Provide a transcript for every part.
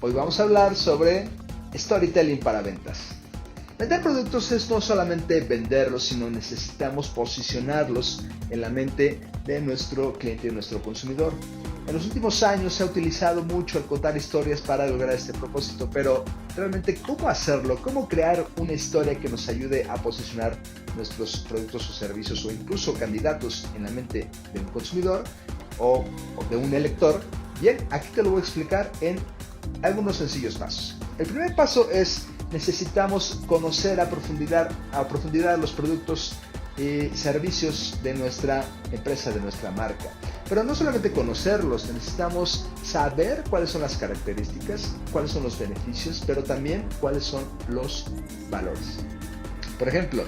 Hoy vamos a hablar sobre storytelling para ventas. Vender productos es no solamente venderlos, sino necesitamos posicionarlos en la mente de nuestro cliente y nuestro consumidor. En los últimos años se ha utilizado mucho el contar historias para lograr este propósito, pero realmente ¿cómo hacerlo? ¿Cómo crear una historia que nos ayude a posicionar nuestros productos o servicios o incluso candidatos en la mente de un consumidor o de un elector? Bien, aquí te lo voy a explicar en algunos sencillos pasos. El primer paso es necesitamos conocer a profundidad los productos y servicios de nuestra empresa, de nuestra marca. Pero no solamente conocerlos, necesitamos saber cuáles son las características, cuáles son los beneficios, pero también cuáles son los valores. Por ejemplo,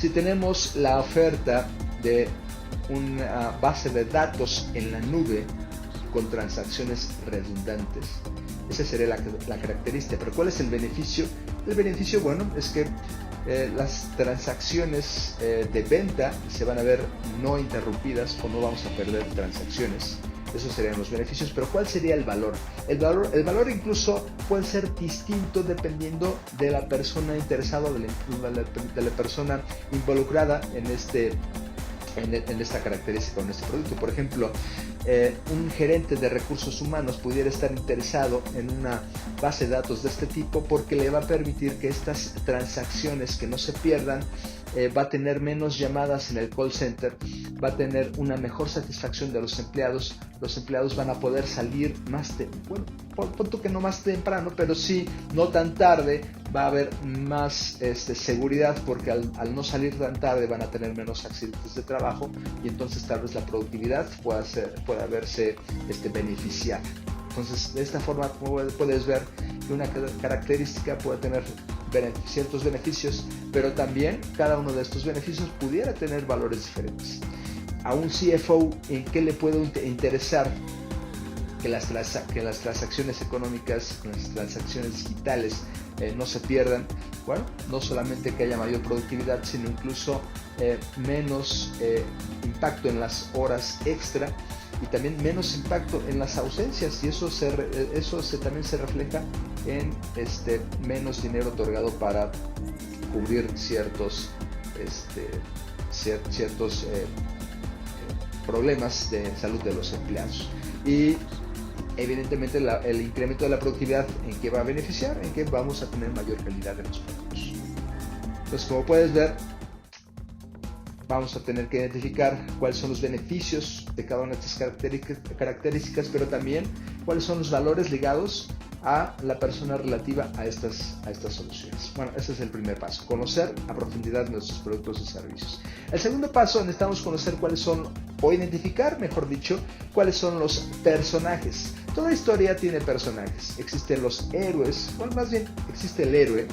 si tenemos la oferta de una base de datos en la nube con transacciones redundantes, esa sería la característica. Pero ¿cuál es el beneficio? El beneficio, bueno, es que las transacciones de venta se van a ver no interrumpidas o no vamos a perder transacciones. Esos serían los beneficios, pero ¿cuál sería el valor? El valor incluso puede ser distinto dependiendo de la persona interesada, de la persona involucrada en esta característica o en este producto. Por ejemplo, un gerente de recursos humanos pudiera estar interesado en una base de datos de este tipo porque le va a permitir que estas transacciones que no se pierdan, va a tener menos llamadas en el call center, va a tener una mejor satisfacción de los empleados van a poder salir punto que no más temprano, pero sí no tan tarde, va a haber más seguridad porque al no salir tan tarde van a tener menos accidentes de trabajo y entonces tal vez la productividad pueda verse beneficiada. Entonces, de esta forma puedes ver que una característica puede tener ciertos beneficios, pero también cada uno de estos beneficios pudiera tener valores diferentes. A un CFO, ¿en qué le puede interesar que las transacciones económicas, las transacciones digitales no se pierdan? Bueno, no solamente que haya mayor productividad, sino incluso menos impacto en las horas extra y también menos impacto en las ausencias, y eso también se refleja en menos dinero otorgado para cubrir ciertos problemas de salud de los empleados. Y evidentemente el incremento de la productividad, ¿en qué va a beneficiar? En que vamos a tener mayor calidad de los productos. Entonces, como puedes ver, vamos a tener que identificar cuáles son los beneficios de cada una de estas características, pero también cuáles son los valores ligados a la persona relativa a estas soluciones. Bueno, ese es el primer paso, conocer a profundidad nuestros productos y servicios. El segundo paso, necesitamos conocer cuáles son, o identificar, mejor dicho, cuáles son los personajes. Toda historia tiene personajes. Existen los héroes, bueno, más bien existe el héroe,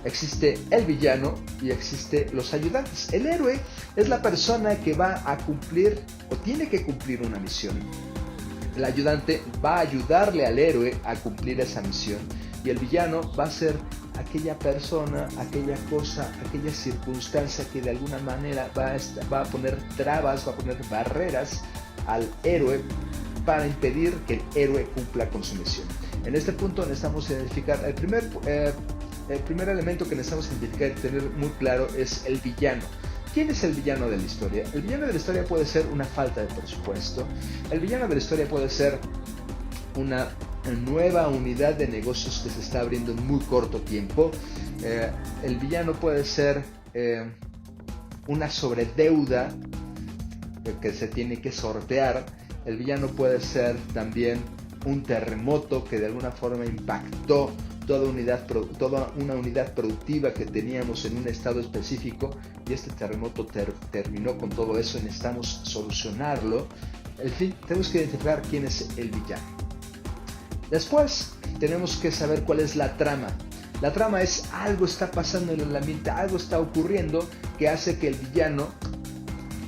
existe el villano y existe los ayudantes. El héroe es la persona que va a cumplir o tiene que cumplir una misión. El ayudante va a ayudarle al héroe a cumplir esa misión. Y el villano va a ser aquella persona, aquella cosa, aquella circunstancia que de alguna manera va a poner trabas, va a poner barreras al héroe para impedir que el héroe cumpla con su misión. En este punto necesitamos identificar el primer elemento que necesitamos identificar y tener muy claro es el villano. ¿Quién es el villano de la historia? El villano de la historia puede ser una falta de presupuesto. El villano de la historia puede ser una nueva unidad de negocios que se está abriendo en muy corto tiempo. El villano puede ser una sobredeuda que se tiene que sortear. El villano puede ser también un terremoto que de alguna forma impactó toda una unidad productiva que teníamos en un estado específico y este terremoto terminó con todo eso y necesitamos solucionarlo. En fin, tenemos que identificar quién es el villano. Después tenemos que saber cuál es la trama. La trama es algo está pasando en el ambiente, algo está ocurriendo que hace que el villano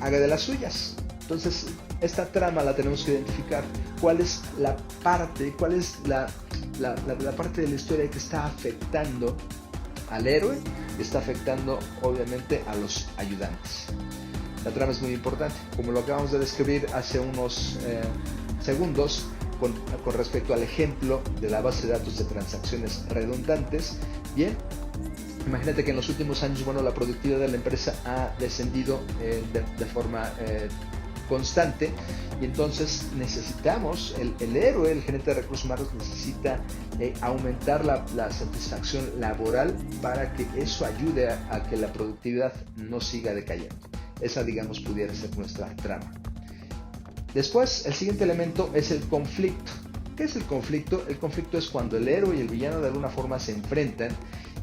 haga de las suyas. Entonces, esta trama la tenemos que identificar. ¿Cuál es la parte de la historia que está afectando al héroe? Está afectando obviamente a los ayudantes. La trama es muy importante. Como lo acabamos de describir hace unos segundos, con respecto al ejemplo de la base de datos de transacciones redundantes, bien, imagínate que en los últimos años, bueno, la productividad de la empresa ha descendido de forma constante, y entonces necesitamos, el héroe, el gerente de recursos humanos necesita aumentar la satisfacción laboral para que eso ayude a que la productividad no siga decayendo. Esa, digamos, pudiera ser nuestra trama. Después, el siguiente elemento es el conflicto. ¿Qué es el conflicto? El conflicto es cuando el héroe y el villano de alguna forma se enfrentan,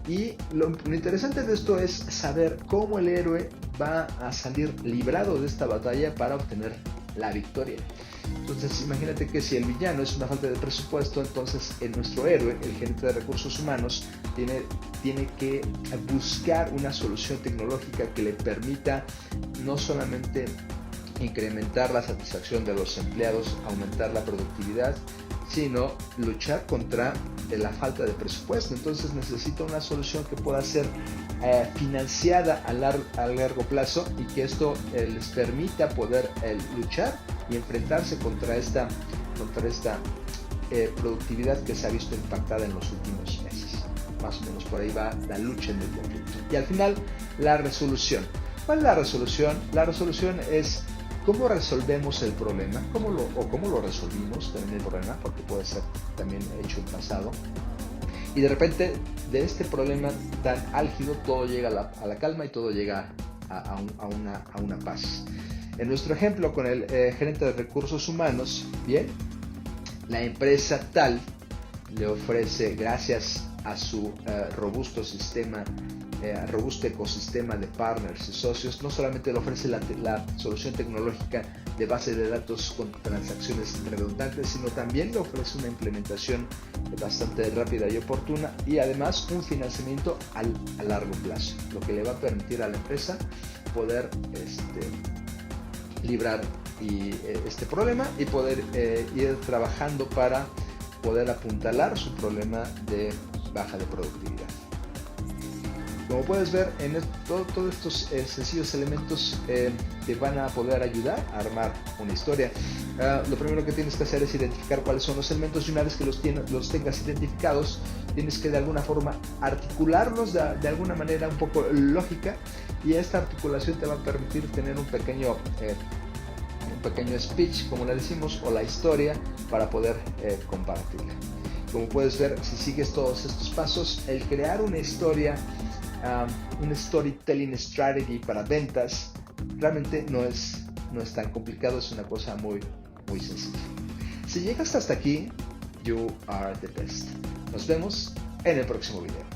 y lo interesante de esto es saber cómo el héroe va a salir librado de esta batalla para obtener la victoria. Entonces, imagínate que si el villano es una falta de presupuesto, entonces nuestro héroe, el gerente de recursos humanos, tiene que buscar una solución tecnológica que le permita no solamente incrementar la satisfacción de los empleados, aumentar la productividad, sino luchar contra la falta de presupuesto. Entonces necesita una solución que pueda ser financiada a largo plazo, y que esto les permita poder luchar y enfrentarse contra esta productividad que se ha visto impactada en los últimos meses. Más o menos por ahí va la lucha en el conflicto. Y al final, la resolución. ¿Cuál es la resolución? La resolución es cómo resolvemos el problema, cómo lo resolvimos también el problema, porque puede ser también hecho en pasado. Y de repente, de este problema tan álgido, todo llega a la calma y todo llega a una paz. En nuestro ejemplo con el gerente de recursos humanos, bien, la empresa tal le ofrece, gracias a su robusto ecosistema de partners y socios, no solamente le ofrece la solución tecnológica de base de datos con transacciones redundantes, sino también le ofrece una implementación bastante rápida y oportuna, y además un financiamiento a largo plazo, lo que le va a permitir a la empresa poder librar este problema y poder ir trabajando para poder apuntalar su problema de baja de productividad. Como puedes ver, todos estos sencillos elementos te van a poder ayudar a armar una historia. Lo primero que tienes que hacer es identificar cuáles son los elementos, y una vez que los tengas identificados, tienes que de alguna forma articularlos de alguna manera un poco lógica, y esta articulación te va a permitir tener un pequeño speech, como le decimos, o la historia, para poder compartirla. Como puedes ver, si sigues todos estos pasos, el crear una historia, un storytelling strategy para ventas, realmente no es tan complicado, es una cosa muy, muy sencilla. Si llegaste hasta aquí, you are the best. Nos vemos en el próximo video.